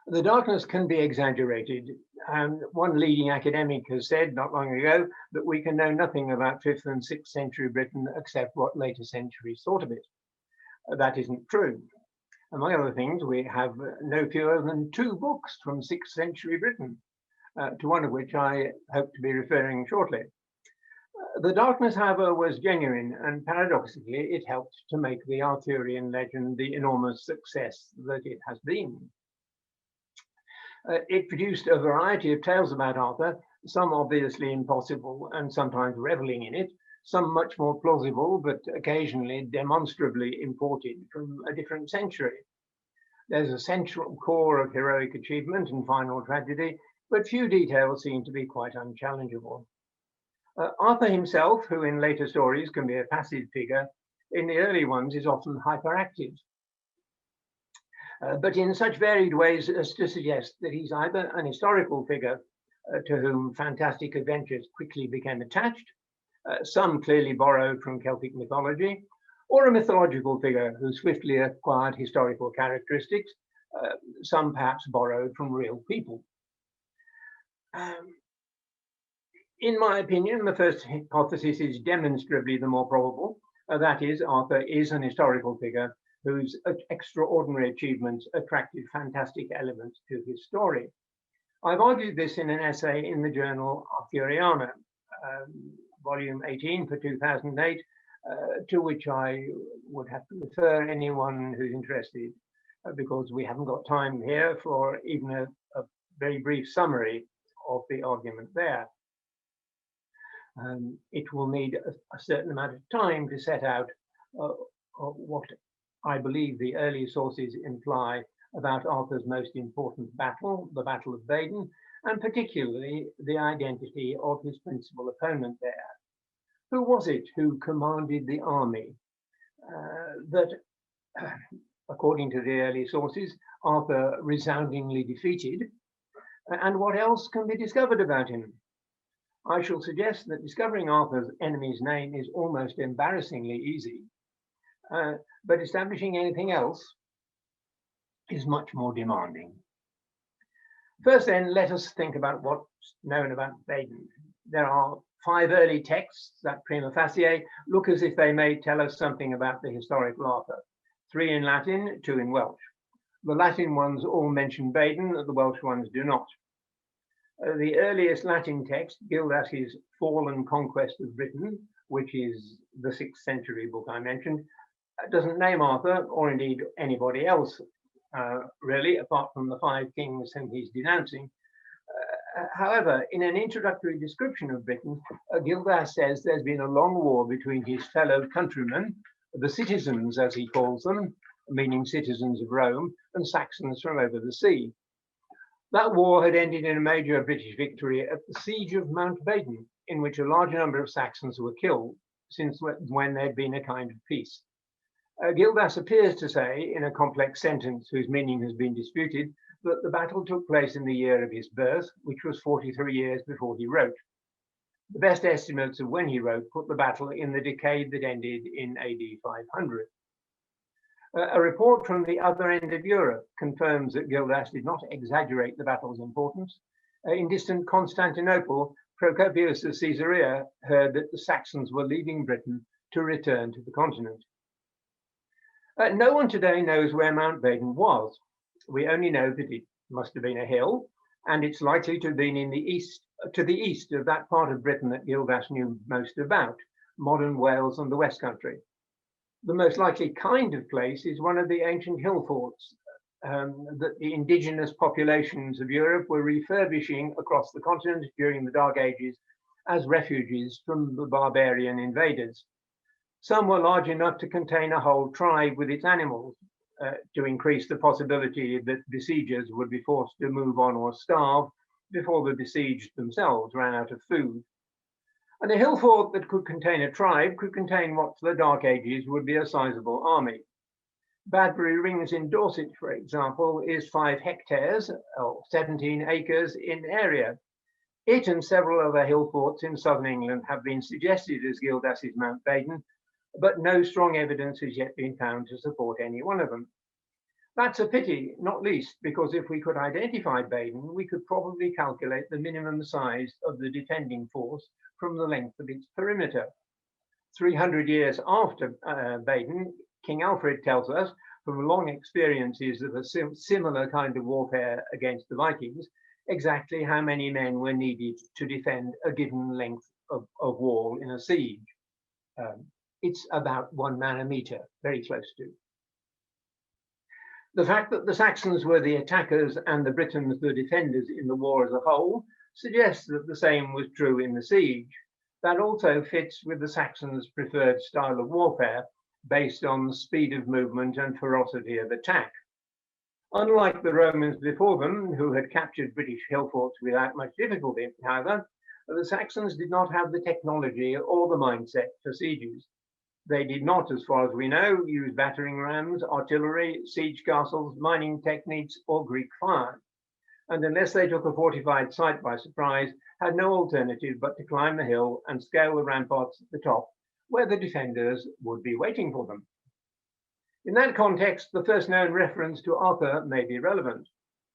The darkness can be exaggerated, and one leading academic has said not long ago that we can know nothing about 5th and 6th century Britain except what later centuries thought of it. That isn't true. Among other things, we have no fewer than 2 books from 6th century Britain, to one of which I hope to be referring shortly. The darkness, however, was genuine, and paradoxically, it helped to make the Arthurian legend the enormous success that it has been. It produced a variety of tales about Arthur, some obviously impossible and sometimes reveling in it, some much more plausible, but occasionally demonstrably imported from a different century. There's a central core of heroic achievement and final tragedy, but few details seem to be quite unchallengeable. Arthur himself, who in later stories can be a passive figure, in the early ones is often hyperactive. But in such varied ways as to suggest that he's either an historical figure to whom fantastic adventures quickly became attached, some clearly borrowed from Celtic mythology, or a mythological figure who swiftly acquired historical characteristics, some perhaps borrowed from real people. In my opinion, the first hypothesis is demonstrably the more probable. That is, Arthur is an historical figure whose extraordinary achievements attracted fantastic elements to his story. I've argued this in an essay in the journal Arthuriana, volume 18 for 2008, to which I would have to refer anyone who's interested, because we haven't got time here for even a very brief summary of the argument there. It will need a certain amount of time to set out what I believe the early sources imply about Arthur's most important battle, the Battle of Badon, and particularly the identity of his principal opponent there. Who was it who commanded the army that, according to the early sources, Arthur resoundingly defeated? And what else can be discovered about him? I shall suggest that discovering Arthur's enemy's name is almost embarrassingly easy, but establishing anything else is much more demanding. First then, let us think about what's known about Badon. There are 5 early texts that prima facie look as if they may tell us something about the historical Arthur. 3 in Latin, 2 in Welsh. The Latin ones all mention Badon, the Welsh ones do not. The earliest Latin text, Gildas's Fall and Conquest of Britain, which is the 6th century book I mentioned, doesn't name Arthur, or indeed anybody else, really, apart from the 5 kings whom he's denouncing. However, in an introductory description of Britain, Gildas says there's been a long war between his fellow countrymen, the citizens, as he calls them, meaning citizens of Rome, and Saxons from over the sea. That war had ended in a major British victory at the Siege of Mount Badon, in which a large number of Saxons were killed, since when there'd been a kind of peace. Gildas appears to say, in a complex sentence whose meaning has been disputed, that the battle took place in the year of his birth, which was 43 years before he wrote. The best estimates of when he wrote put the battle in the decade that ended in AD 500. A report from the other end of Europe confirms that Gildas did not exaggerate the battle's importance. In distant Constantinople, Procopius of Caesarea heard that the Saxons were leaving Britain to return to the continent. No one today knows where Mount Badon was. We only know that it must have been a hill, and it's likely to have been in the east, to the east of that part of Britain that Gildas knew most about, modern Wales and the West Country. The most likely kind of place is one of the ancient hill forts that the indigenous populations of Europe were refurbishing across the continent during the Dark Ages as refuges from the barbarian invaders. Some were large enough to contain a whole tribe with its animals, to increase the possibility that besiegers would be forced to move on or starve before the besieged themselves ran out of food. And a hill fort that could contain a tribe could contain what for the Dark Ages would be a sizable army. Badbury Rings in Dorset, for example, is 5 hectares, or 17 acres in area. It and several other hill forts in southern England have been suggested as Gildas's Mount Badon, but no strong evidence has yet been found to support any one of them. That's a pity, not least because if we could identify Baden, we could probably calculate the minimum size of the defending force from the length of its perimeter. 300 years after Baden, King Alfred tells us from long experiences of a similar kind of warfare against the Vikings, exactly how many men were needed to defend a given length of wall in a siege. It's about 1 man a meter, very close to. The fact that the Saxons were the attackers and the Britons the defenders in the war as a whole suggests that the same was true in the siege. That also fits with the Saxons' preferred style of warfare, based on speed of movement and ferocity of attack. Unlike the Romans before them, who had captured British hill forts without much difficulty, however, the Saxons did not have the technology or the mindset for sieges. They did not, as far as we know, use battering rams, artillery, siege castles, mining techniques, or Greek fire. And unless they took a fortified site by surprise, had no alternative but to climb the hill and scale the ramparts at the top, where the defenders would be waiting for them. In that context, the first known reference to Arthur may be relevant.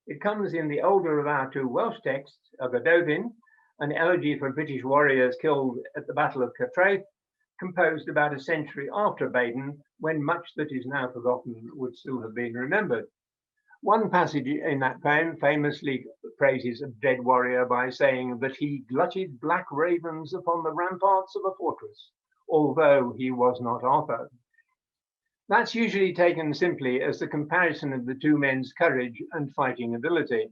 It comes in the older of our 2 Welsh texts, a Gododdin, an elegy for British warriors killed at the Battle of Caertraeth, composed about a century after Baden, when much that is now forgotten would still have been remembered. One passage in that poem famously praises a dead warrior by saying that he glutted black ravens upon the ramparts of a fortress, although he was not Arthur. That's usually taken simply as the comparison of the 2 men's courage and fighting ability.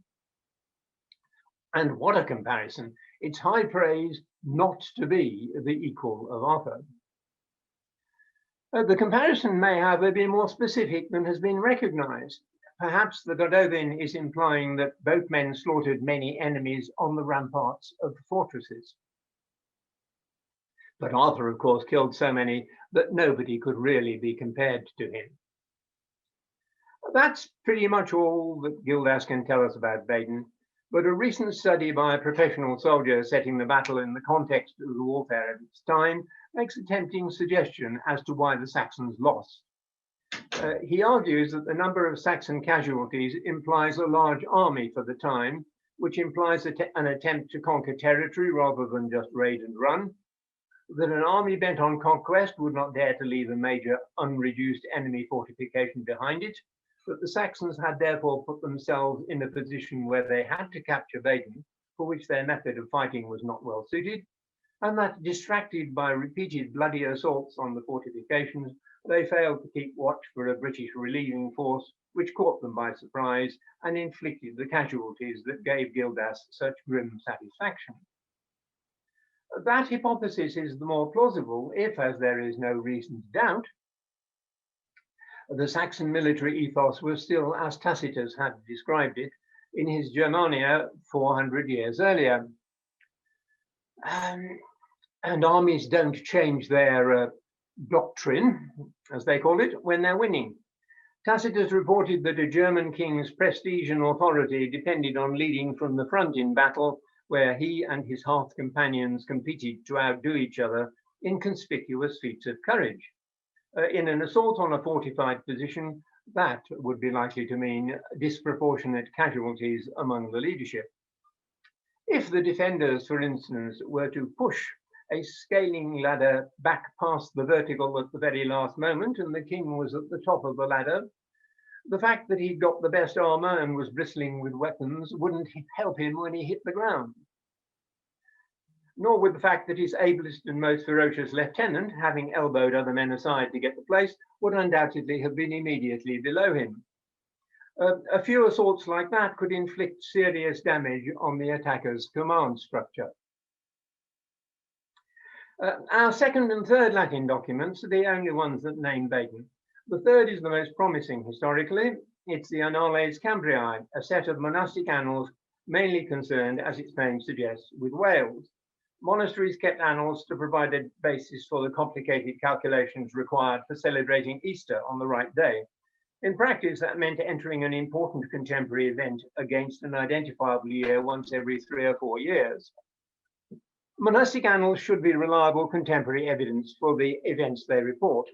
And what a comparison! It's high praise not to be the equal of Arthur. The comparison may, however, be more specific than has been recognized. Perhaps the Gododdin is implying that both men slaughtered many enemies on the ramparts of the fortresses. But Arthur, of course, killed so many that nobody could really be compared to him. That's pretty much all that Gildas can tell us about Baden, but a recent study by a professional soldier setting the battle in the context of the warfare of its time makes a tempting suggestion as to why the Saxons lost. He argues that the number of Saxon casualties implies a large army for the time, which implies an attempt to conquer territory rather than just raid and run, that an army bent on conquest would not dare to leave a major unreduced enemy fortification behind it, that the Saxons had therefore put themselves in a position where they had to capture Baden, for which their method of fighting was not well suited, and that, distracted by repeated bloody assaults on the fortifications, they failed to keep watch for a British relieving force, which caught them by surprise and inflicted the casualties that gave Gildas such grim satisfaction. That hypothesis is the more plausible if, as there is no reason to doubt, the Saxon military ethos was still as Tacitus had described it in his Germania 400 years earlier. And armies don't change their doctrine, as they call it, when they're winning. Tacitus reported that a German king's prestige and authority depended on leading from the front in battle, where he and his hearth companions competed to outdo each other in conspicuous feats of courage. In an assault on a fortified position, that would be likely to mean disproportionate casualties among the leadership. If the defenders, for instance, were to push a scaling ladder back past the vertical at the very last moment, and the king was at the top of the ladder, the fact that he'd got the best armor and was bristling with weapons wouldn't help him when he hit the ground. Nor would the fact that his ablest and most ferocious lieutenant, having elbowed other men aside to get the place, would undoubtedly have been immediately below him. A few assaults like that could inflict serious damage on the attacker's command structure. Our second and third Latin documents are the only ones that name Baden. The third is the most promising historically. It's the Annales Cambriae, a set of monastic annals mainly concerned, as its name suggests, with Wales. Monasteries kept annals to provide a basis for the complicated calculations required for celebrating Easter on the right day. In practice, that meant entering an important contemporary event against an identifiable year once every 3 or 4 years. Monastic annals should be reliable contemporary evidence for the events they report.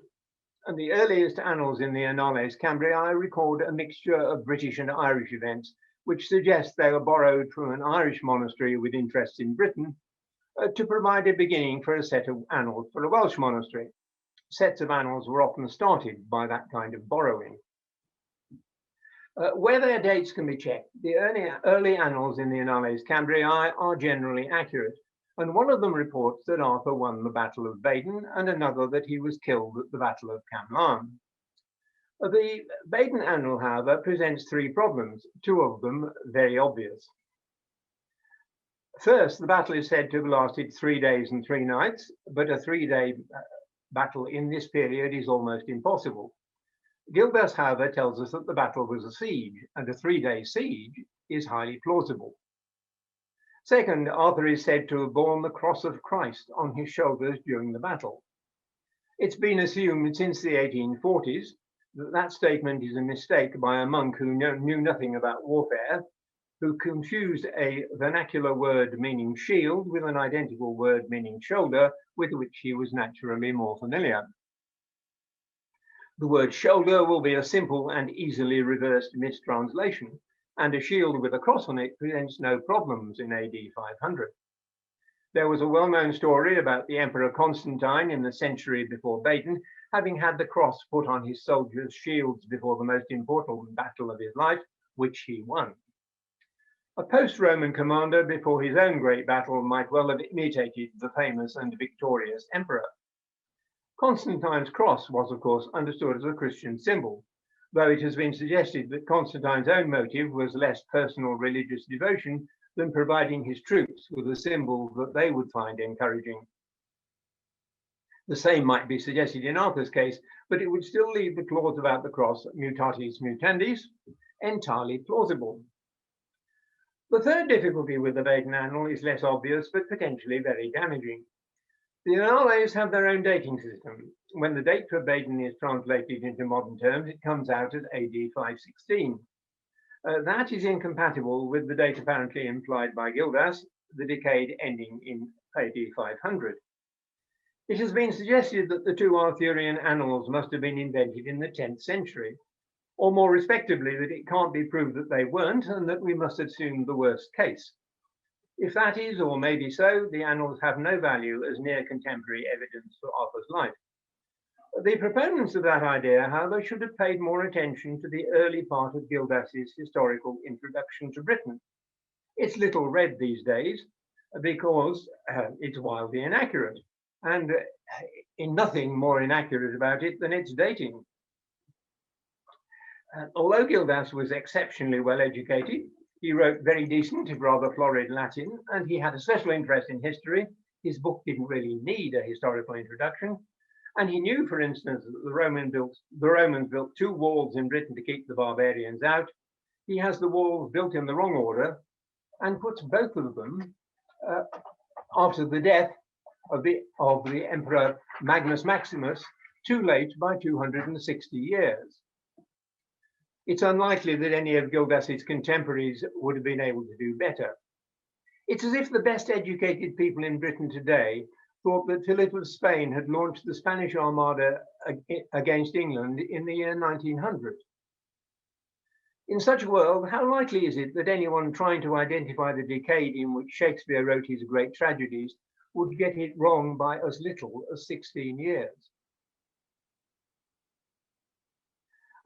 And the earliest annals in the Annales Cambriae record a mixture of British and Irish events, which suggests they were borrowed from an Irish monastery with interests in Britain to provide a beginning for a set of annals for a Welsh monastery. Sets of annals were often started by that kind of borrowing. Where their dates can be checked, the early annals in the Annales Cambriae are generally accurate, and one of them reports that Arthur won the Battle of Badon and another that he was killed at the Battle of Camlan. The Badon annal, however, presents three problems, two of them very obvious. First, the battle is said to have lasted 3 days and 3 nights, but a 3-day battle in this period is almost impossible. Gildas, however, tells us that the battle was a siege, and a 3-day siege is highly plausible. Second, Arthur is said to have borne the cross of Christ on his shoulders during the battle. It's been assumed since the 1840s that that statement is a mistake by a monk who knew nothing about warfare, who confused a vernacular word meaning shield with an identical word meaning shoulder, with which he was naturally more familiar. The word shoulder will be a simple and easily reversed mistranslation, and a shield with a cross on it presents no problems in AD 500. There was a well-known story about the Emperor Constantine in the century before Badon, having had the cross put on his soldiers' shields before the most important battle of his life, which he won. A post-Roman commander before his own great battle might well have imitated the famous and victorious emperor. Constantine's cross was, of course, understood as a Christian symbol, though it has been suggested that Constantine's own motive was less personal religious devotion than providing his troops with a symbol that they would find encouraging. The same might be suggested in Arthur's case, but it would still leave the clause about the cross, mutatis mutandis, entirely plausible. The third difficulty with the Badon annal is less obvious, but potentially very damaging. The Annales have their own dating system. When the date for Badon is translated into modern terms, it comes out as AD 516. That is incompatible with the date apparently implied by Gildas, the decade ending in AD 500. It has been suggested that the two Arthurian annals must have been invented in the 10th century, or more respectively, that it can't be proved that they weren't, and that we must assume the worst case. If that is, or may be so, the annals have no value as near contemporary evidence for Arthur's life. The proponents of that idea, however, should have paid more attention to the early part of Gildas's historical introduction to Britain. It's little read these days because it's wildly inaccurate, and in nothing more inaccurate about it than its dating. Although Gildas was exceptionally well educated, he wrote very decent, if rather florid Latin, and he had a special interest in history. His book didn't really need a historical introduction. And he knew, for instance, that the Romans built 2 walls in Britain to keep the barbarians out. He has the walls built in the wrong order and puts both of them after the death of the Emperor Magnus Maximus, too late by 260 years. It's unlikely that any of Gildas's contemporaries would have been able to do better. It's as if the best educated people in Britain today thought that Philip of Spain had launched the Spanish Armada against England in the year 1900. In such a world, how likely is it that anyone trying to identify the decade in which Shakespeare wrote his great tragedies would get it wrong by as little as 16 years?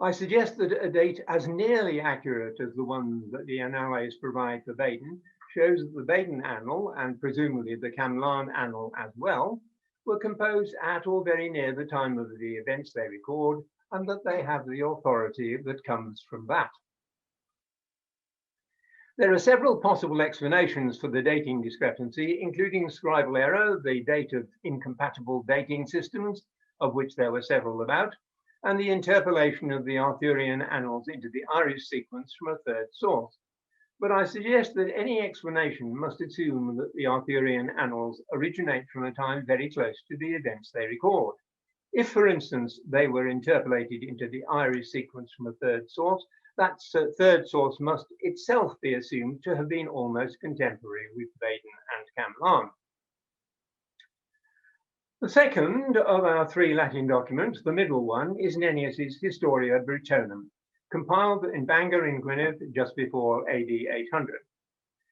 I suggest that a date as nearly accurate as the one that the Annales provide for Badon shows that the Badon annal, and presumably the Camlan annal as well, were composed at or very near the time of the events they record, and that they have the authority that comes from that. There are several possible explanations for the dating discrepancy, including scribal error, the date of incompatible dating systems, of which there were several about, and the interpolation of the Arthurian annals into the Irish sequence from a third source. But I suggest that any explanation must assume that the Arthurian annals originate from a time very close to the events they record. If, for instance, they were interpolated into the Irish sequence from a third source, that third source must itself be assumed to have been almost contemporary with Badon and Camlan. The second of our three Latin documents, the middle one, is Nennius's Historia Brittonum, compiled in Bangor in Gwynedd just before AD 800.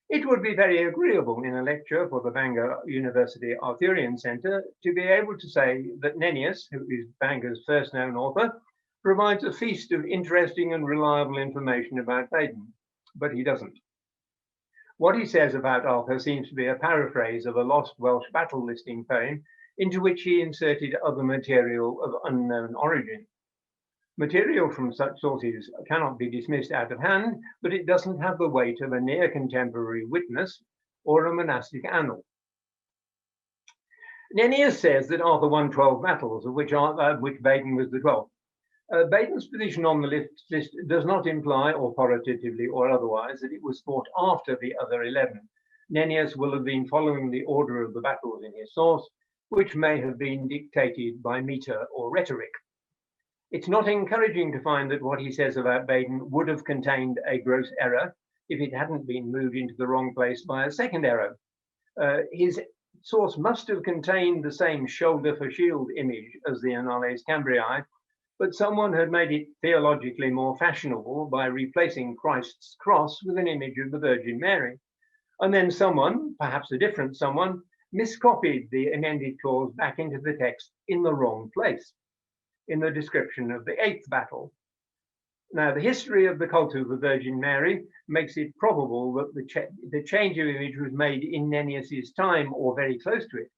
It would be very agreeable in a lecture for the Bangor University Arthurian Centre to be able to say that Nennius, who is Bangor's first known author, provides a feast of interesting and reliable information about Baden, but he doesn't. What he says about Arthur seems to be a paraphrase of a lost Welsh battle listing poem into which he inserted other material of unknown origin. Material from such sources cannot be dismissed out of hand, but it doesn't have the weight of a near contemporary witness or a monastic annal. Nennius says that Arthur won 12 battles, of which Baden was the 12th. Baden's position on the list does not imply, authoritatively or otherwise, that it was fought after the other 11. Nennius will have been following the order of the battles in his source, which may have been dictated by meter or rhetoric. It's not encouraging to find that what he says about Baden would have contained a gross error if it hadn't been moved into the wrong place by a second error. His source must have contained the same shoulder for shield image as the Annales Cambriae, but someone had made it theologically more fashionable by replacing Christ's cross with an image of the Virgin Mary. And then someone, perhaps a different someone, miscopied the amended clause back into the text in the wrong place, in the description of the 8th battle. Now, the history of the cult of the Virgin Mary makes it probable that the change of image was made in Nennius's time or very close to it,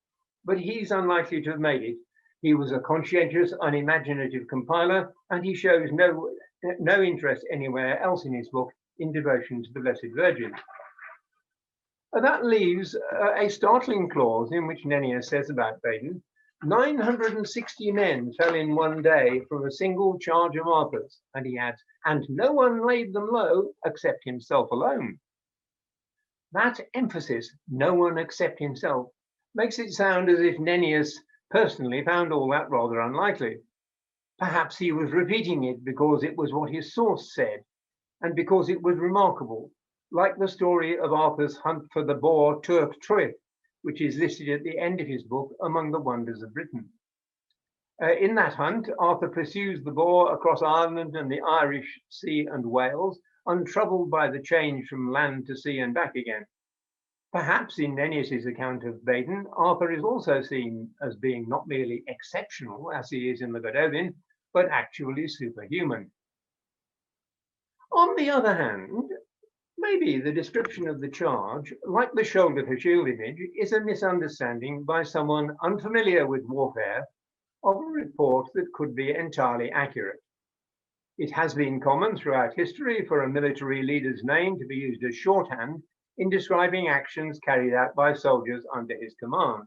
but he's unlikely to have made it. He was a conscientious, unimaginative compiler, and he shows no interest anywhere else in his book in devotion to the Blessed Virgin. That leaves a startling clause in which Nennius says about Baden, 960 men fell in one day from a single charge of Arthur's, and he adds, and no one laid them low except himself alone. That emphasis, no one except himself, makes it sound as if Nennius personally found all that rather unlikely. Perhaps he was repeating it because it was what his source said, and because it was remarkable, like the story of Arthur's hunt for the boar Turk Truith, which is listed at the end of his book among the wonders of Britain. In that hunt, Arthur pursues the boar across Ireland and the Irish Sea and Wales, untroubled by the change from land to sea and back again. Perhaps in Nennius's account of Baden, Arthur is also seen as being not merely exceptional, as he is in the Gododin, but actually superhuman. On the other hand, maybe the description of the charge, like the shoulder for shield image, is a misunderstanding by someone unfamiliar with warfare of a report that could be entirely accurate. It has been common throughout history for a military leader's name to be used as shorthand in describing actions carried out by soldiers under his command.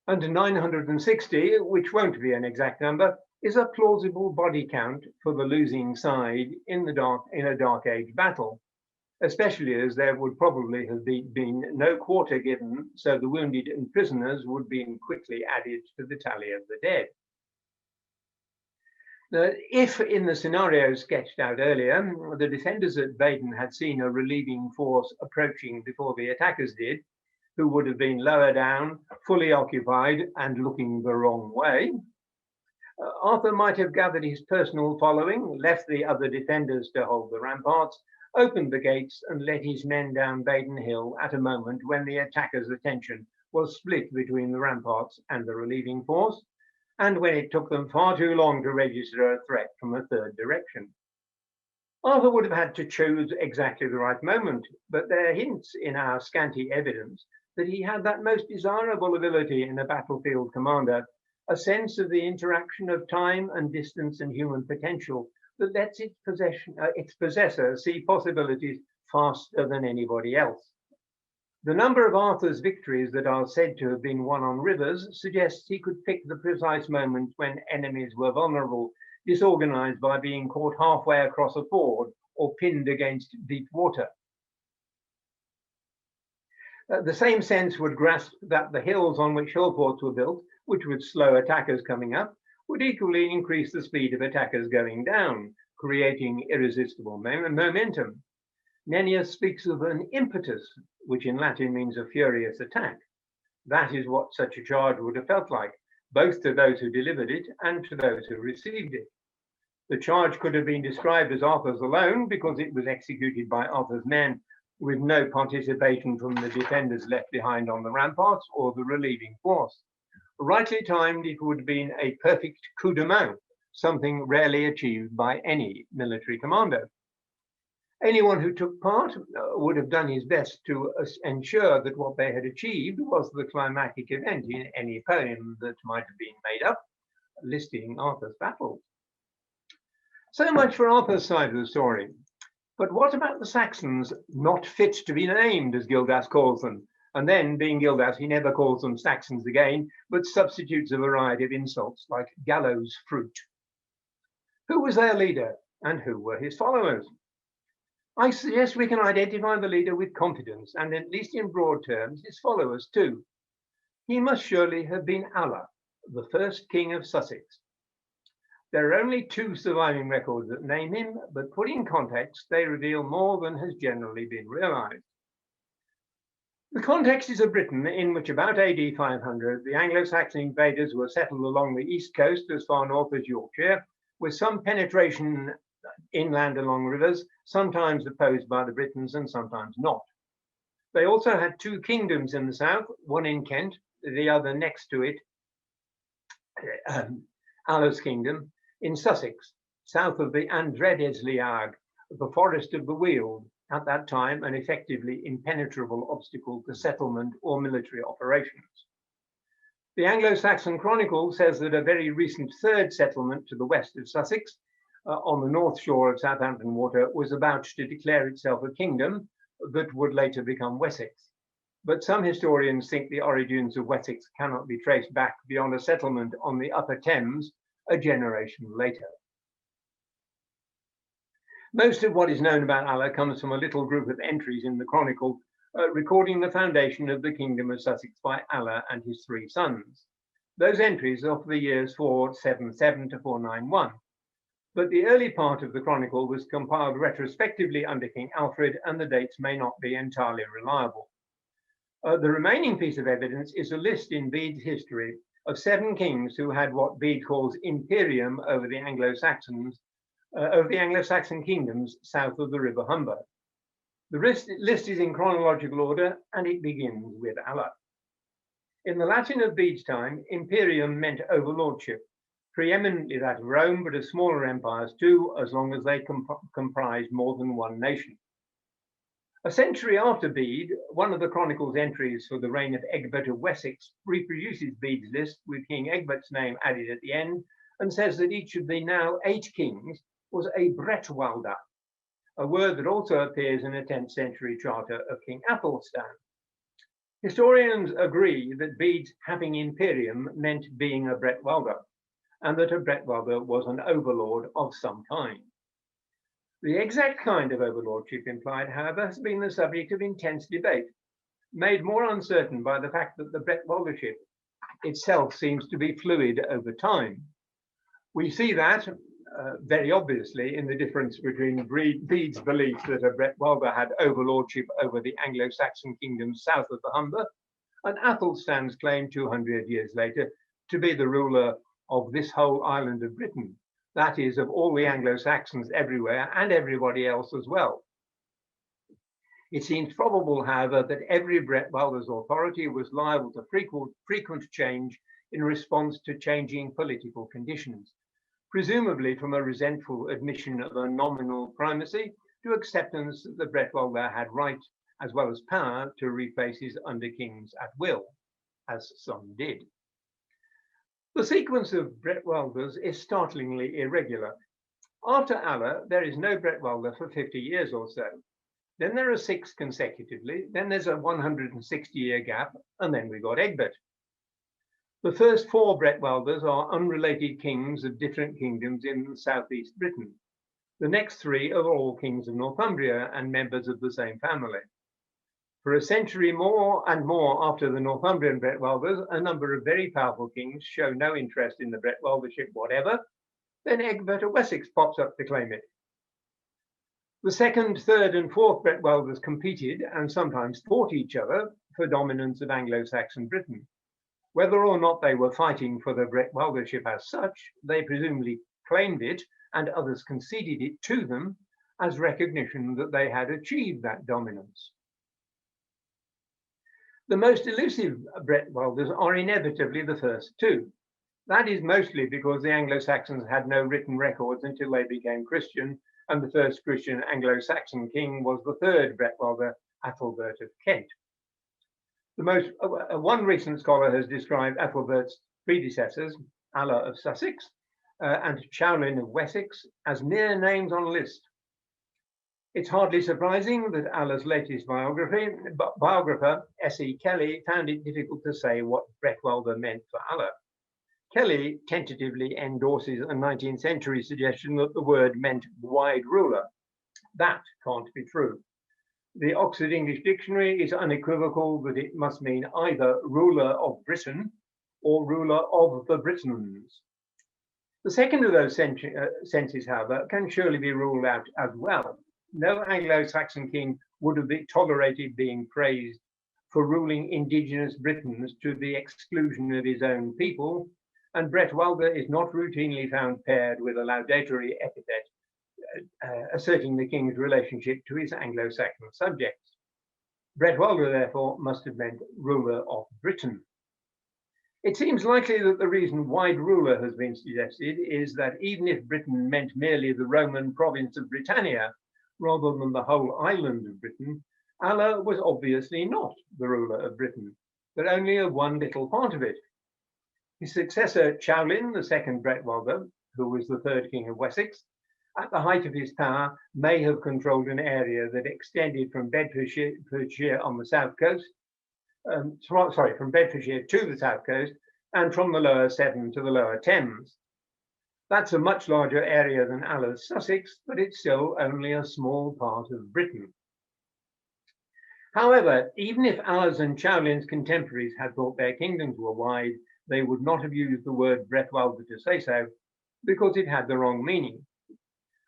And 960, which won't be an exact number, is a plausible body count for the losing side in a Dark Age battle, especially as there would probably have been no quarter given, so the wounded and prisoners would be quickly added to the tally of the dead. If in the scenario sketched out earlier, the defenders at Baden had seen a relieving force approaching before the attackers did, who would have been lower down, fully occupied, and looking the wrong way, Arthur might have gathered his personal following, left the other defenders to hold the ramparts, opened the gates, and led his men down Baden Hill at a moment when the attackers' attention was split between the ramparts and the relieving force, and when it took them far too long to register a threat from a third direction. Arthur would have had to choose exactly the right moment, but there are hints in our scanty evidence that he had that most desirable ability in a battlefield commander, a sense of the interaction of time and distance and human potential that lets its possessor see possibilities faster than anybody else. The number of Arthur's victories that are said to have been won on rivers suggests he could pick the precise moment when enemies were vulnerable, disorganized by being caught halfway across a ford or pinned against deep water. The same sense would grasp that the hills on which hill forts were built, which would slow attackers coming up, would equally increase the speed of attackers going down, creating irresistible momentum. Nennius speaks of an impetus, which in Latin means a furious attack. That is what such a charge would have felt like. both to those who delivered it and to those who received it. The charge could have been described as Arthur's alone because it was executed by Arthur's men with no participation from the defenders left behind on the ramparts or the relieving force. Rightly timed, it would have been a perfect coup de main, something rarely achieved by any military commando. Anyone who took part would have done his best to ensure that what they had achieved was the climactic event in any poem that might have been made up, listing Arthur's battles. So much for Arthur's side of the story. But what about the Saxons not fit to be named, as Gildas calls them? And then, being Gildas, he never calls them Saxons again, but substitutes a variety of insults like gallows fruit. Who was their leader and who were his followers? I suggest we can identify the leader with confidence, and at least in broad terms, his followers too. He must surely have been Alla, the first king of Sussex. There are only 2 surviving records that name him, but put in context, they reveal more than has generally been realized. The context is a Britain in which about AD 500, the Anglo-Saxon invaders were settled along the east coast as far north as Yorkshire, with some penetration inland along rivers, sometimes opposed by the Britons and sometimes not. They also had 2 kingdoms in the south, one in Kent, the other next to it, Alla's kingdom, in Sussex, south of the Andredesliag, the Forest of the Weald, at that time an effectively impenetrable obstacle to settlement or military operations. The Anglo-Saxon Chronicle says that a very recent 3rd settlement to the west of Sussex, on the north shore of Southampton Water, was about to declare itself a kingdom that would later become Wessex. But some historians think the origins of Wessex cannot be traced back beyond a settlement on the Upper Thames a generation later. Most of what is known about Alla comes from a little group of entries in the Chronicle recording the foundation of the Kingdom of Sussex by Alla and his 3 sons. Those entries are for the years 477 to 491. But the early part of the Chronicle was compiled retrospectively under King Alfred, and the dates may not be entirely reliable. The remaining piece of evidence is a list in Bede's history of 7 kings who had what Bede calls imperium over the Anglo-Saxons, over the Anglo-Saxon kingdoms south of the River Humber. The list is in chronological order, and it begins with Alla. In the Latin of Bede's time, imperium meant overlordship, preeminently that of Rome, but of smaller empires too, as long as they comprised more than one nation. A century after Bede, one of the Chronicle's entries for the reign of Egbert of Wessex reproduces Bede's list with King Egbert's name added at the end, and says that each of the now 8 kings was a Bretwalda, a word that also appears in a 10th century charter of King Athelstan. Historians agree that Bede's having imperium meant being a Bretwalda, and that a Bretwalda was an overlord of some kind. The exact kind of overlordship implied, however, has been the subject of intense debate, made more uncertain by the fact that the Bretwaldership itself seems to be fluid over time. We see that very obviously in the difference between Bede's belief that a Bretwalda had overlordship over the Anglo-Saxon kingdoms south of the Humber, and Athelstan's claim 200 years later to be the ruler of this whole island of Britain, that is, of all the Anglo-Saxons everywhere and everybody else as well. It seems probable, however, that every Bretwalda's authority was liable to frequent change in response to changing political conditions, presumably from a resentful admission of a nominal primacy to acceptance that the Bretwalda had right as well as power to replace his under-kings at will, as some did. The sequence of Bretwaldas is startlingly irregular. After Alla, there is no Bretwalda for 50 years or so. Then there are 6 consecutively, then there's a 160-year gap, and then we got Egbert. The first 4 Bretwaldas are unrelated kings of different kingdoms in southeast Britain. The next 3 are all kings of Northumbria and members of the same family. For a century more and more after the Northumbrian Bretwaldas, a number of very powerful kings show no interest in the Bretwaldership whatever. Then Egbert of Wessex pops up to claim it. The 2nd, 3rd, and 4th Bretwaldas competed and sometimes fought each other for dominance of Anglo-Saxon Britain. Whether or not they were fighting for the Bretwaldership as such, they presumably claimed it and others conceded it to them as recognition that they had achieved that dominance. The most elusive Bretwalders are inevitably the first two. That is mostly because the Anglo-Saxons had no written records until they became Christian, and the first Christian Anglo-Saxon king was the third Bretwalder, Athelbert of Kent. One recent scholar has described Athelbert's predecessors, Alla of Sussex and Cheawlin of Wessex, as mere names on a list. It's hardly surprising that Alla's latest biographer, S.E. Kelly, found it difficult to say what Bretwalder meant for Alla. Kelly tentatively endorses a 19th century suggestion that the word meant wide ruler. That can't be true. The Oxford English Dictionary is unequivocal that it must mean either ruler of Britain or ruler of the Britons. The second of those senses, however, can surely be ruled out as well. No Anglo-Saxon king would have tolerated being praised for ruling indigenous Britons to the exclusion of his own people, and Bretwalder is not routinely found paired with a laudatory epithet asserting the king's relationship to his Anglo-Saxon subjects. Bretwalder, therefore, must have meant ruler of Britain. It seems likely that the reason wide ruler has been suggested is that even if Britain meant merely the Roman province of Britannia, rather than the whole island of Britain, Alla was obviously not the ruler of Britain, but only of one little part of it. His successor, Cheawlin, the second Bretwalder, who was the third king of Wessex, at the height of his power, may have controlled an area that extended from Bedfordshire on the south coast, from Bedfordshire to the south coast, and from the lower Severn to the lower Thames. That's a much larger area than Alla's Sussex, but it's still only a small part of Britain. However, even if Alla's and Cheawlin's contemporaries had thought their kingdoms were wide, they would not have used the word Bretwalder to say so, because it had the wrong meaning.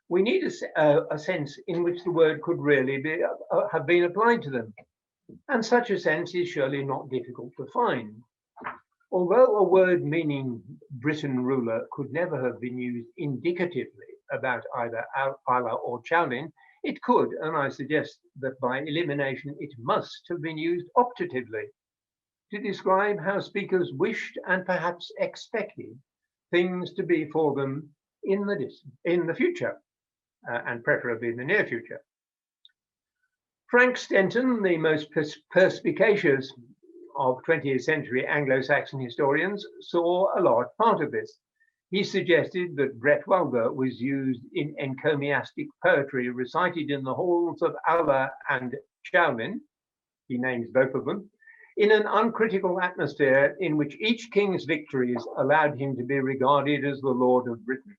We need a sense in which the word could really have been applied to them, and such a sense is surely not difficult to find. Although a word meaning Britain ruler could never have been used indicatively about either Alla or Cheawlin, it could, and I suggest that by elimination it must have been used optatively to describe how speakers wished and perhaps expected things to be for them in the future. And preferably in the near future. Frank Stenton, the most perspicacious of 20th century Anglo-Saxon historians, saw a large part of this. He suggested that Bretwalder was used in encomiastic poetry recited in the halls of Alla and Cheawlin, he names both of them, in an uncritical atmosphere in which each king's victories allowed him to be regarded as the Lord of Britain.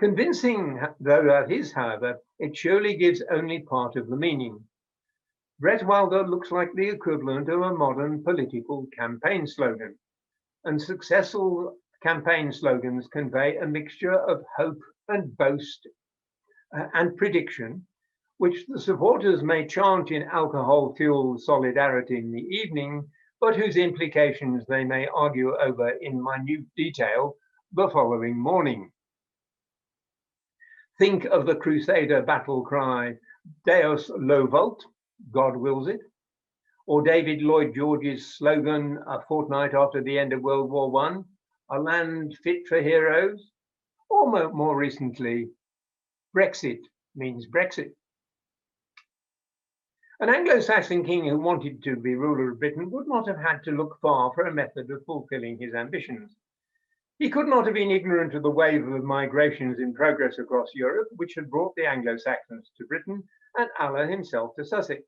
Convincing though that is, however, it surely gives only part of the meaning. Bretwalder looks like the equivalent of a modern political campaign slogan, and successful campaign slogans convey a mixture of hope and boast and prediction, which the supporters may chant in alcohol-fueled solidarity in the evening, but whose implications they may argue over in minute detail the following morning. Think of the Crusader battle cry, Deus lo vult, God wills it, or David Lloyd George's slogan a fortnight after the end of World War I, a land fit for heroes, or more recently, Brexit means Brexit. An Anglo-Saxon king who wanted to be ruler of Britain would not have had to look far for a method of fulfilling his ambitions. He could not have been ignorant of the wave of migrations in progress across Europe, which had brought the Anglo-Saxons to Britain and Alla himself to Sussex.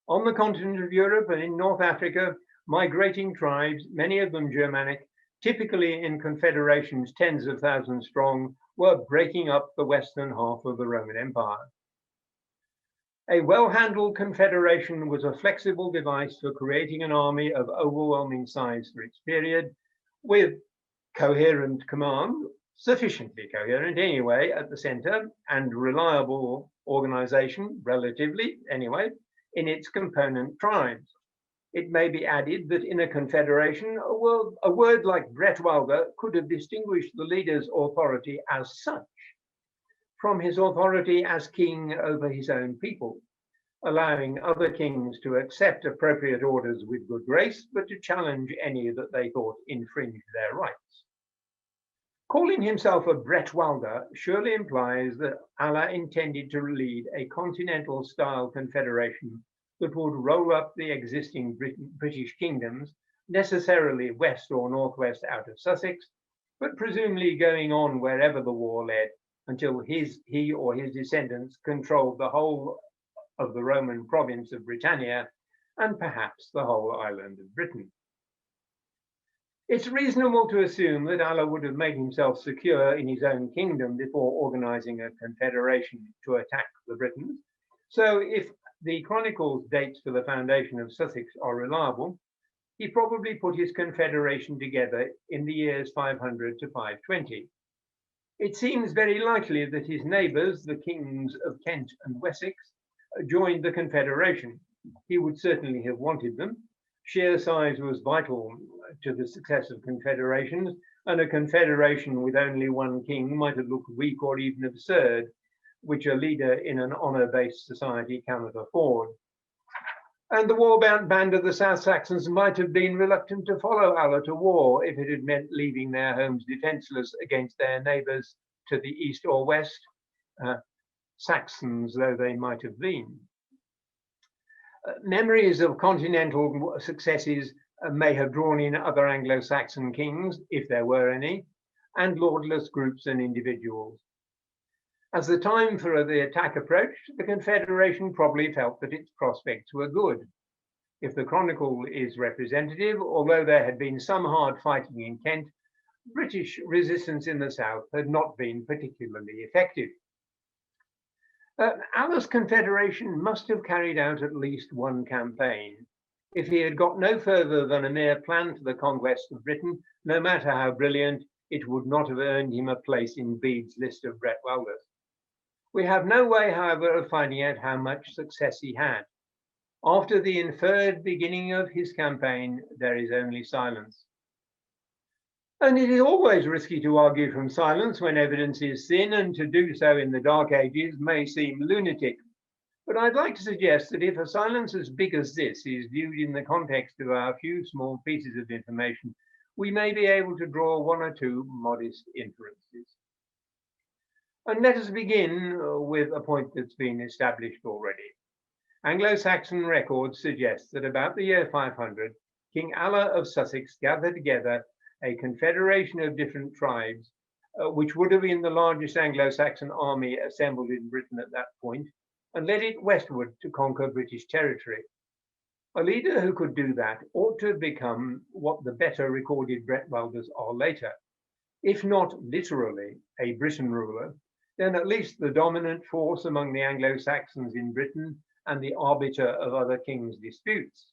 On the continent of Europe and in North Africa, migrating tribes, many of them Germanic, typically in confederations tens of thousands strong, were breaking up the western half of the Roman Empire. A well-handled confederation was a flexible device for creating an army of overwhelming size for its period, with coherent command, sufficiently coherent anyway, at the center, and reliable organization, relatively anyway, in its component tribes. It may be added that in a confederation, a word like Bretwalda could have distinguished the leader's authority as such from his authority as king over his own people, allowing other kings to accept appropriate orders with good grace, but to challenge any that they thought infringed their rights. Calling himself a Bretwalda surely implies that Allah intended to lead a continental-style confederation that would roll up the existing British kingdoms, necessarily west or northwest out of Sussex, but presumably going on wherever the war led until he or his descendants controlled the whole of the Roman province of Britannia and perhaps the whole island of Britain. It's reasonable to assume that Allah would have made himself secure in his own kingdom before organizing a confederation to attack the Britons. So if the Chronicles' dates for the foundation of Sussex are reliable, he probably put his confederation together in the years 500 to 520. It seems very likely that his neighbours, the kings of Kent and Wessex, joined the confederation. He would certainly have wanted them. Sheer size was vital to the success of confederations, and a confederation with only one king might have looked weak or even absurd, which a leader in an honour-based society cannot afford. And the war-bound band of the South Saxons might have been reluctant to follow Allah to war if it had meant leaving their homes defenceless against their neighbours to the east or west, Saxons though they might have been. Memories of continental successes may have drawn in other Anglo-Saxon kings, if there were any, and lordless groups and individuals. As the time for the attack approached, the Confederation probably felt that its prospects were good. If the Chronicle is representative, although there had been some hard fighting in Kent, British resistance in the south had not been particularly effective. Allah's confederation must have carried out at least one campaign. If he had got no further than a mere plan for the conquest of Britain, no matter how brilliant, it would not have earned him a place in Bede's list of Bretwaldas. We have no way, however, of finding out how much success he had. After the inferred beginning of his campaign, there is only silence. And it is always risky to argue from silence when evidence is thin, and to do so in the Dark Ages may seem lunatic. But I'd like to suggest that if a silence as big as this is viewed in the context of our few small pieces of information, we may be able to draw one or two modest inferences. And let us begin with a point that's been established already. Anglo-Saxon records suggest that about the year 500, King Allah of Sussex gathered together a confederation of different tribes, which would have been the largest Anglo-Saxon army assembled in Britain at that point, and led it westward to conquer British territory. A leader who could do that ought to have become what the better recorded Bretwaldas are later. If not literally a Briton ruler, then at least the dominant force among the Anglo-Saxons in Britain and the arbiter of other kings' disputes.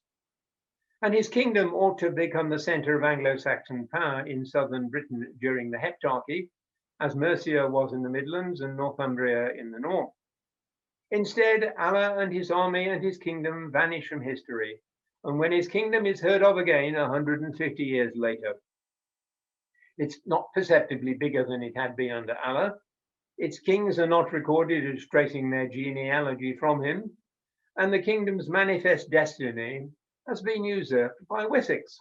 And his kingdom ought to become the centre of Anglo-Saxon power in southern Britain during the Heptarchy, as Mercia was in the Midlands and Northumbria in the north. Instead, Allah and his army and his kingdom vanish from history, and when his kingdom is heard of again 150 years later, it's not perceptibly bigger than it had been under Allah. Its kings are not recorded as tracing their genealogy from him, and the kingdom's manifest destiny has been usurped by Wessex.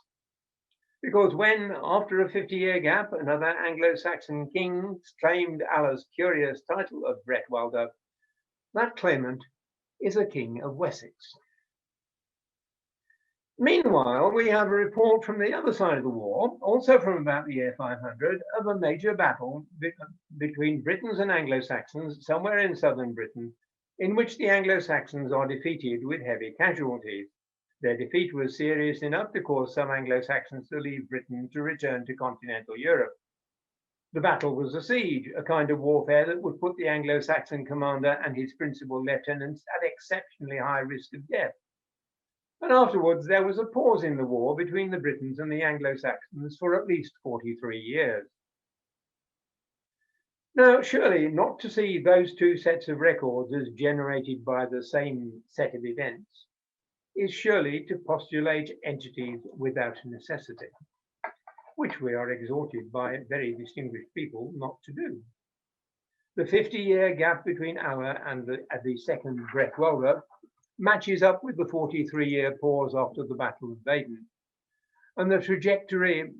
Because when, after a 50-year gap, another Anglo-Saxon king claimed Allah's curious title of Bretwalda, that claimant is a king of Wessex. Meanwhile, we have a report from the other side of the war, also from about the year 500, of a major battle between Britons and Anglo-Saxons somewhere in southern Britain, in which the Anglo-Saxons are defeated with heavy casualties. Their defeat was serious enough to cause some Anglo-Saxons to leave Britain to return to continental Europe. The battle was a siege, a kind of warfare that would put the Anglo-Saxon commander and his principal lieutenants at exceptionally high risk of death. And afterwards, there was a pause in the war between the Britons and the Anglo-Saxons for at least 43 years. Now, surely not to see those two sets of records as generated by the same set of events, is surely to postulate entities without necessity, which we are exhorted by very distinguished people not to do. The 50-year gap between Allah and the Second Bretwalda matches up with the 43-year pause after the Battle of Baden. And the trajectory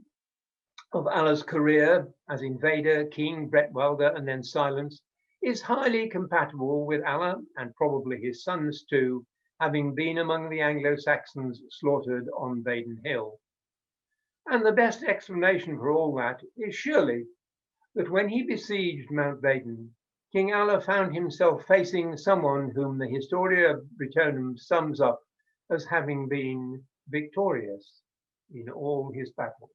of Allah's career as invader, king, Bretwalda, and then silence is highly compatible with Allah, and probably his sons too, having been among the Anglo-Saxons slaughtered on Baden Hill. And the best explanation for all that is surely that when he besieged Mount Baden, King Allah found himself facing someone whom the Historia Britonum sums up as having been victorious in all his battles.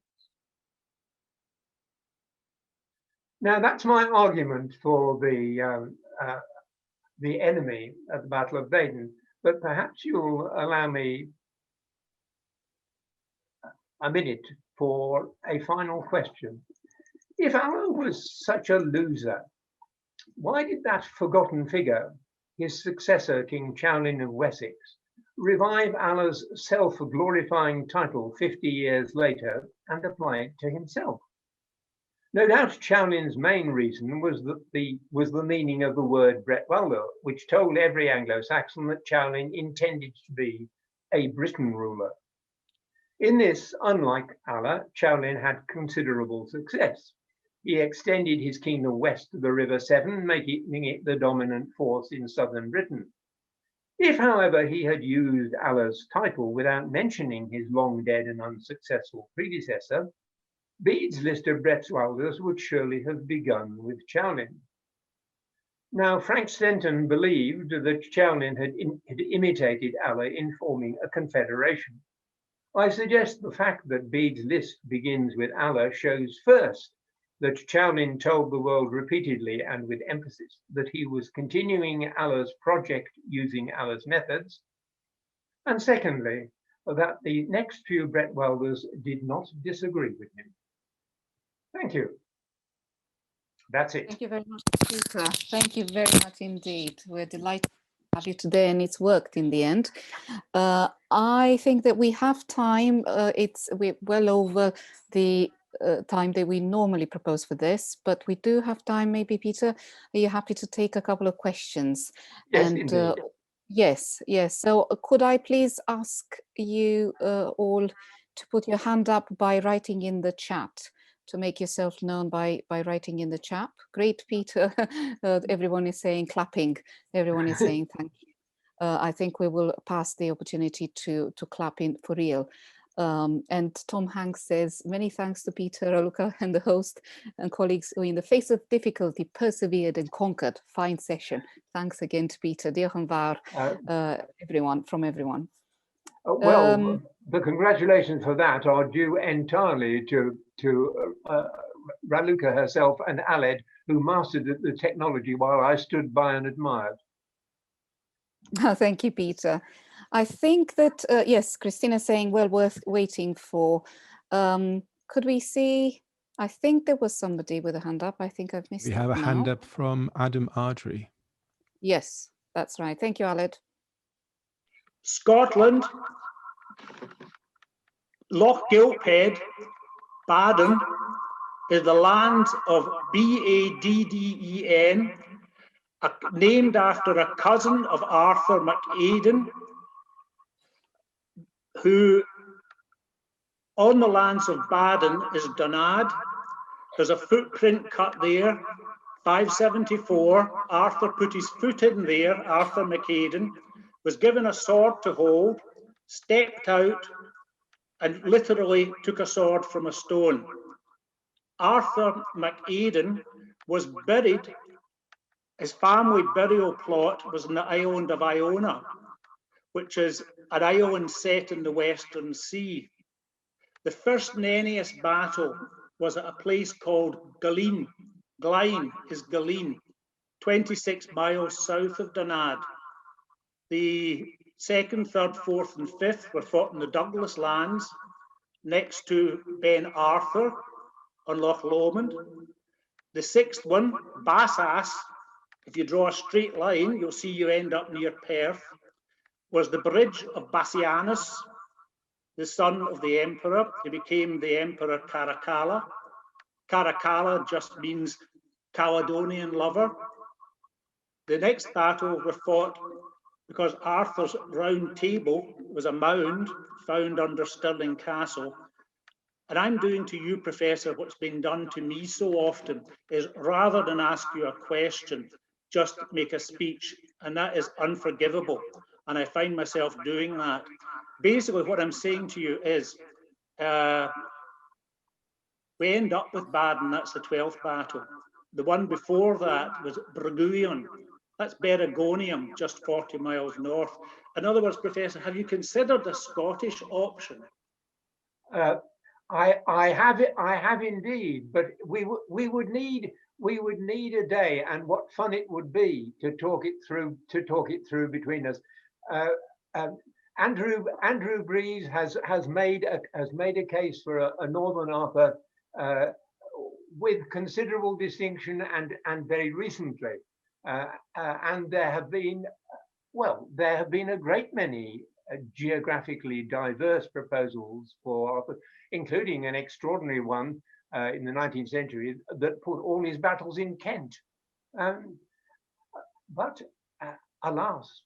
Now that's my argument for the enemy at the Battle of Baden, but perhaps you'll allow me a minute for a final question. If Allah was such a loser, why did that forgotten figure, his successor, King Chowlin of Wessex, revive Allah's self-glorifying title 50 years later and apply it to himself? No doubt Chowlin's main reason was the meaning of the word Bretwalda, which told every Anglo-Saxon that Chowlin intended to be a Briton ruler. In this, unlike Allah, Chowlin had considerable success. He extended his kingdom west to the River Severn, making it the dominant force in southern Britain. If, however, he had used Allah's title without mentioning his long dead and unsuccessful predecessor, Bede's list of Bretwaldas would surely have begun with Chowlin. Now, Frank Stenton believed that Chowlin had imitated Allah in forming a confederation. I suggest the fact that Bede's list begins with Allah shows first that Chowlin told the world repeatedly and with emphasis that he was continuing Allah's project using Allah's methods, and secondly, that the next few Bretwaldas did not disagree with him. Thank you. That's it. Thank you very much, Peter. Thank you very much indeed. We're delighted to have you today, and it's worked in the end. I think that we have time. We're well over the time that we normally propose for this, but we do have time. Maybe, Peter, are you happy to take a couple of questions? Yes, indeed. Yes. So could I please ask you all to put your hand up by writing in the chat, to make yourself known by writing in the chat. Great, Peter. Everyone is saying clapping. Everyone is saying thank you. I think we will pass the opportunity to clap in for real. And Tom Hanks says, many thanks to Peter, Raluca, and the host and colleagues who in the face of difficulty persevered and conquered. Fine session. Thanks again to Peter. Diolch yn fawr, everyone. Well, the congratulations for that are due entirely to Raluca herself and Aled, who mastered the technology while I stood by and admired. Thank you, Peter. I think that, yes, Christina saying, well, worth waiting for. Could we see, I think there was somebody with a hand up. I think I've missed it. We have a hand up from Adam Ardrey. Yes, that's right. Thank you, Aled. Scotland, Loch Gilphead, Baden, is the land of Badden, named after a cousin of Arthur MacAden, who on the lands of Baden is Donad. There's a footprint cut there, 574. Arthur put his foot in there, Arthur MacAden, was given a sword to hold, stepped out, and literally took a sword from a stone. Arthur MacAden was buried, his family burial plot was in the island of Iona, which is an island set in the Western Sea. The first Nennius battle was at a place called Glein. Glein is Glein, 26 miles south of Donad. The 2nd, 3rd, 4th, and 5th were fought in the Douglas lands next to Ben Arthur on Loch Lomond. The 6th one, Bassas, if you draw a straight line, you'll see you end up near Perth. was the bridge of Bassianus, the son of the emperor. He became the Emperor Caracalla. Caracalla just means Caledonian lover. The next battle was fought because Arthur's round table was a mound found under Stirling Castle. And I'm doing to you, Professor, what's been done to me so often, is rather than ask you a question, just make a speech, and that is unforgivable. And I find myself doing that. Basically, what I'm saying to you is, we end up with Baden, that's the 12th battle. The one before that was Breguion, that's Bergonium, just 40 miles north. In other words, Professor, have you considered the Scottish option? I have indeed, but we would need a day, and what fun it would be to talk it through between us. Andrew Breeze has made a case for a Northern Arthur with considerable distinction and very recently, and there have been a great many geographically diverse proposals for Arthur, including an extraordinary one in the 19th century that put all his battles in Kent. But alas,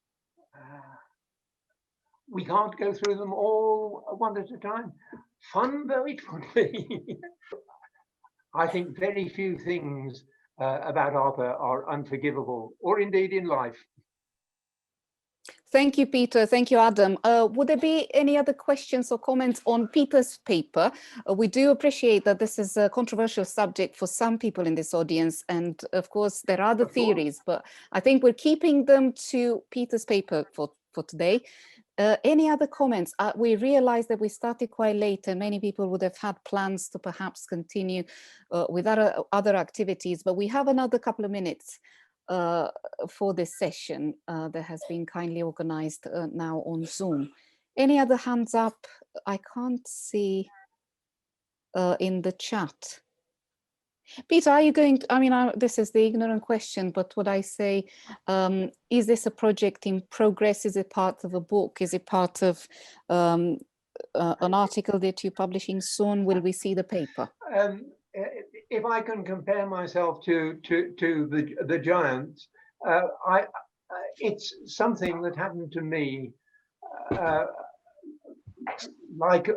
we can't go through them all one at a time. Fun though it would be. I think very few things about Arthur are unforgivable, or indeed in life. Thank you, Peter. Thank you, Adam. Would there be any other questions or comments on Peter's paper? We do appreciate that this is a controversial subject for some people in this audience. And of course, there are other theories, but I think we're keeping them to Peter's paper for today. Any other comments? We realized that we started quite late and many people would have had plans to perhaps continue with other activities, but we have another couple of minutes for this session that has been kindly organized now on Zoom. Any other hands up? I can't see in the chat. Peter, are you going to, I mean, this is the ignorant question, but would I say, is this a project in progress? Is it part of a book? Is it part of an article that you're publishing soon? Will we see the paper? If I can compare myself to the giants, it's something that happened to me, like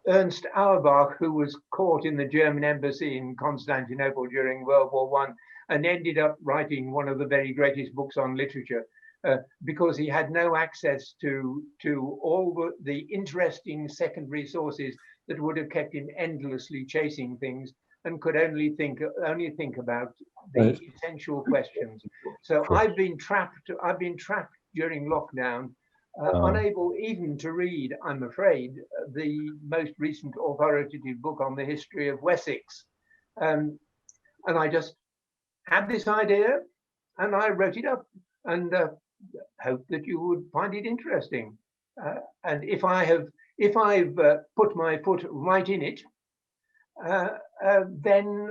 Ernst Auerbach, who was caught in the German embassy in Constantinople during World War I and ended up writing one of the very greatest books on literature because he had no access to all the interesting secondary sources that would have kept him endlessly chasing things and could only think about the essential questions. So I've been trapped during lockdown, unable even to read, I'm afraid, the most recent authoritative book on the history of Wessex. And I just had this idea and I wrote it up and hoped that you would find it interesting. And if I've put my foot right in it, then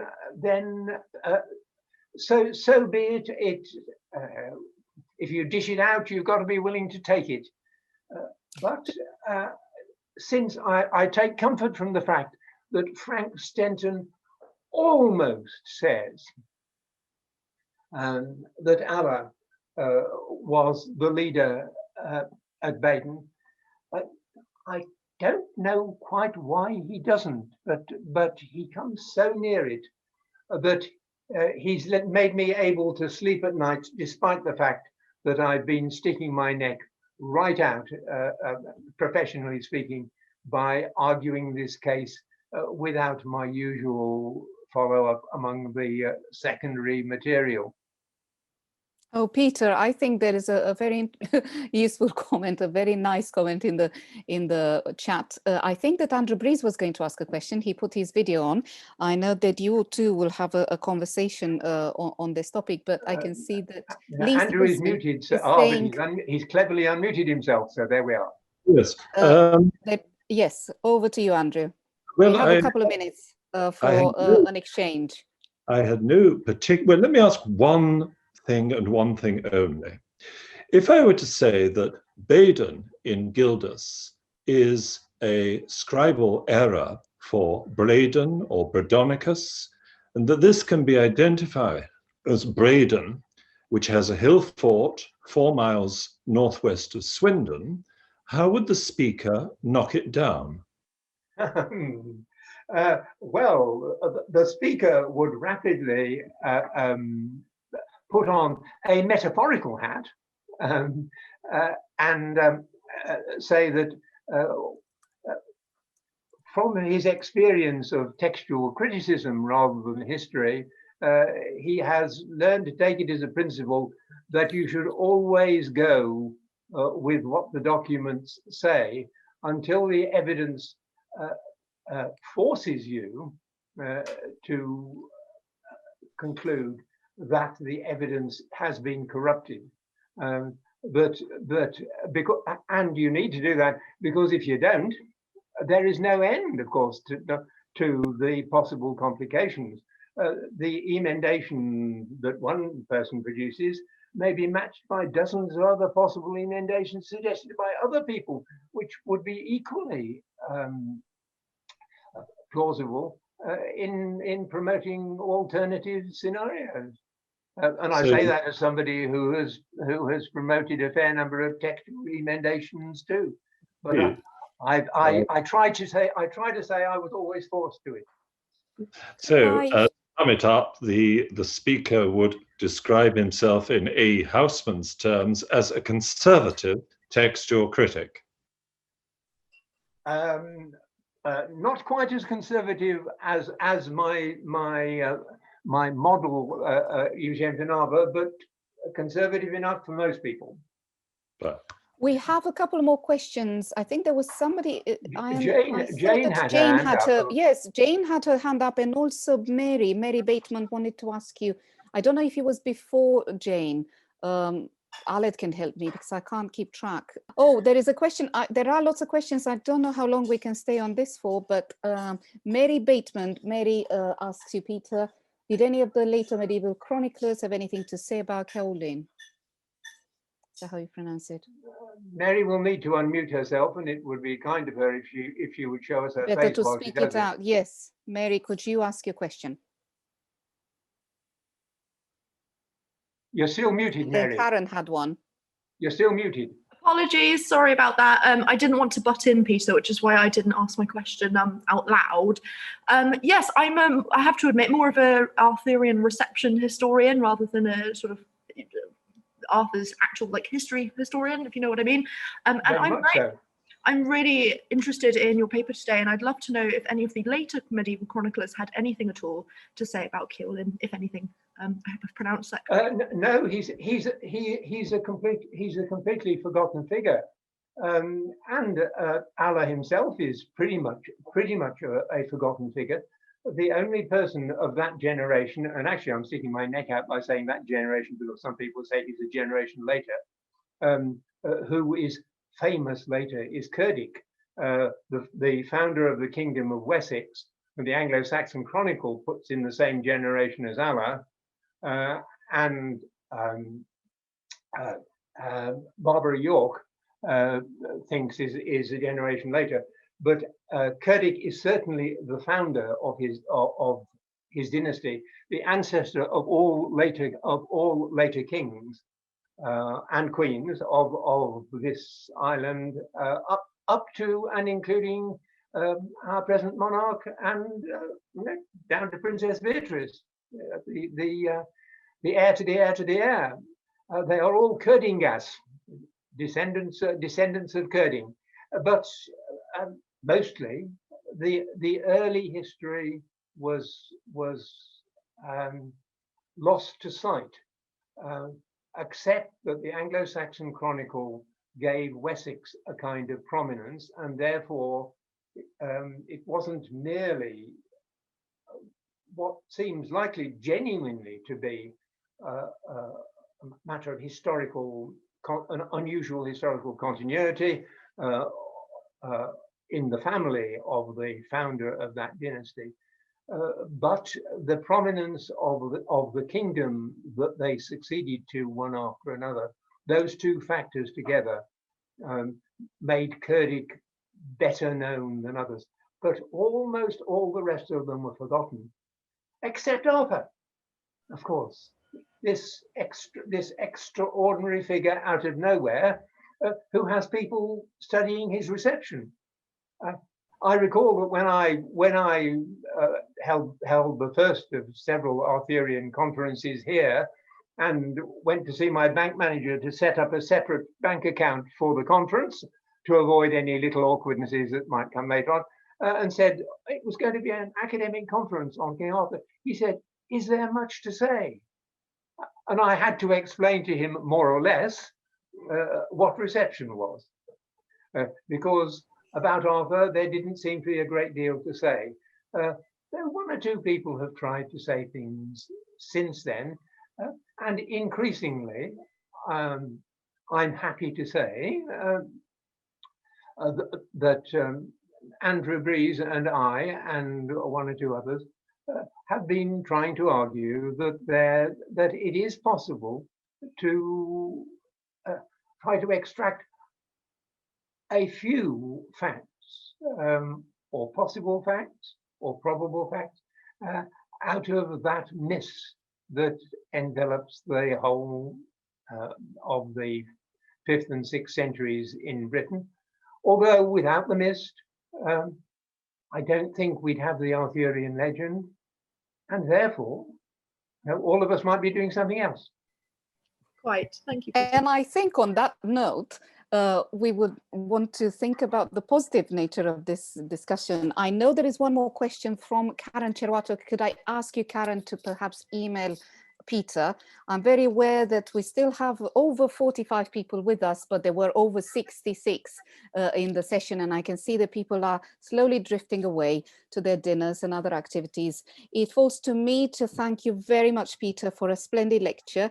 so be it. If you dish it out, you've got to be willing to take it. But since I take comfort from the fact that Frank Stenton almost says that Allah was the leader at Baden, I don't know quite why he doesn't, but he comes so near it that he's made me able to sleep at night, despite the fact that I've been sticking my neck right out, professionally speaking, by arguing this case without my usual follow-up among the secondary material. Oh, Peter, I think there is a very useful comment, a very nice comment in the chat. I think that Andrew Breeze was going to ask a question. He put his video on. I know that you too will have a conversation on this topic, but I can see that Andrew is muted, so he's cleverly unmuted himself. So there we are. Yes. Yes, over to you, Andrew. Well, we have a couple of minutes for an exchange. I had no particular. Well, let me ask one thing and one thing only. If I were to say that Baden in Gildas is a scribal error for Braden or Bradonicus, and that this can be identified as Braden, which has a hill fort 4 miles northwest of Swindon, how would the speaker knock it down? The speaker would rapidly put on a metaphorical hat and say that from his experience of textual criticism rather than history, he has learned to take it as a principle that you should always go with what the documents say until the evidence forces you to conclude that the evidence has been corrupted. And you need to do that because if you don't, there is no end, of course, to the possible complications. The emendation that one person produces may be matched by dozens of other possible emendations suggested by other people, which would be equally plausible in promoting alternative scenarios. And I say that as somebody who has promoted a fair number of textual emendations too. But I try to say I was always forced to it. So to sum it up, the speaker would describe himself in A. Houseman's terms as a conservative textual critic. Not quite as conservative as my model, Eugène Venabre, but conservative enough for most people. We have a couple more questions. I think there was somebody. Jane had her hand up, and also Mary Bateman wanted to ask you. I don't know if it was before Jane. Aled can help me because I can't keep track. Oh, there is a question. There are lots of questions. I don't know how long we can stay on this for, but Mary Bateman, asks you, Peter, did any of the later medieval chroniclers have anything to say about Ceawlin? Is that how you pronounce it? Mary will need to unmute herself, and it would be kind of her if she would show us her face. Better to speak it out. Yes, Mary, could you ask your question? You're still muted, Mary. Karen had one. You're still muted. Apologies, sorry about that. I didn't want to butt in, Peter, which is why I didn't ask my question out loud. Yes, I'm, I have to admit, more of a Arthurian reception historian rather than a sort of Arthur's actual history historian, if you know what I mean. And I'm really interested in your paper today, and I'd love to know if any of the later medieval chroniclers had anything at all to say about Ceawlin, if anything. I hope I've pronounced that correctly. No, he's a completely forgotten figure, and Allah himself is pretty much a forgotten figure. The only person of that generation, and actually I'm sticking my neck out by saying that generation because some people say he's a generation later, who is famous later is Cerdic, the founder of the Kingdom of Wessex, and the Anglo-Saxon Chronicle puts in the same generation as Allah, and Barbara York thinks is a generation later. But Cerdic is certainly the founder of his dynasty, the ancestor of all later kings and queens of this island, up to and including our present monarch, and down to Princess Beatrice, the heir to the heir to the heir. They are all Cerdingas, descendants of Cerding, but mostly the early history was lost to sight, except that the Anglo-Saxon Chronicle gave Wessex a kind of prominence, and therefore it wasn't merely what seems likely genuinely to be a matter of an unusual historical continuity in the family of the founder of that dynasty, but the prominence of the kingdom that they succeeded to one after another those two factors together made Cerdic better known than others. But almost all the rest of them were forgotten, except Arthur, of course. This extraordinary figure out of nowhere, who has people studying his reception. I recall that when I held the first of several Arthurian conferences here, and went to see my bank manager to set up a separate bank account for the conference to avoid any little awkwardnesses that might come later on, and said it was going to be an academic conference on King Arthur. He said, "Is there much to say?" And I had to explain to him more or less what reception was, because about Arthur there didn't seem to be a great deal to say. There one or two people have tried to say things since then, and increasingly, I'm happy to say that Andrew Breeze and I and one or two others have been trying to argue that it is possible to try to extract a few facts, or possible facts, or probable facts, out of that mist that envelops the whole of the 5th and 6th centuries in Britain. Although without the mist, I don't think we'd have the Arthurian legend, and therefore, all of us might be doing something else. Quite, thank you, Peter. And I think on that note, we would want to think about the positive nature of this discussion. I know there is one more question from Karen Cherwato. Could I ask you, Karen, to perhaps email Peter? I'm very aware that we still have over 45 people with us, but there were over 66 in the session, and I can see that people are slowly drifting away to their dinners and other activities. It falls to me to thank you very much, Peter, for a splendid lecture,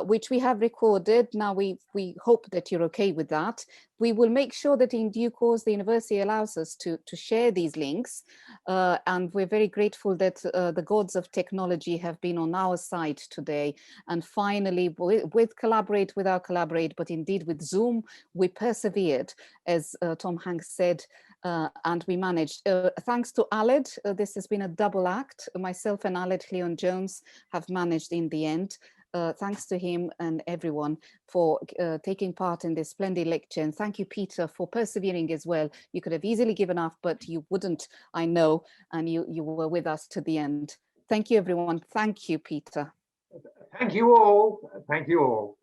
which we have recorded. Now we hope that you're okay with that. We will make sure that in due course the university allows us to share these links, and we're very grateful that the gods of technology have been on our side today. And finally, with Collaborate, without Collaborate, but indeed with Zoom, we persevered, as Tom Hanks said, and we managed. Thanks to Aled, this has been a double act. Myself and Aled Cleon-Jones have managed in the end. Thanks to him and everyone for taking part in this splendid lecture. And thank you, Peter, for persevering as well. You could have easily given up, but you wouldn't, I know, and you were with us to the end. Thank you, everyone. Thank you, Peter. Thank you all. Thank you all.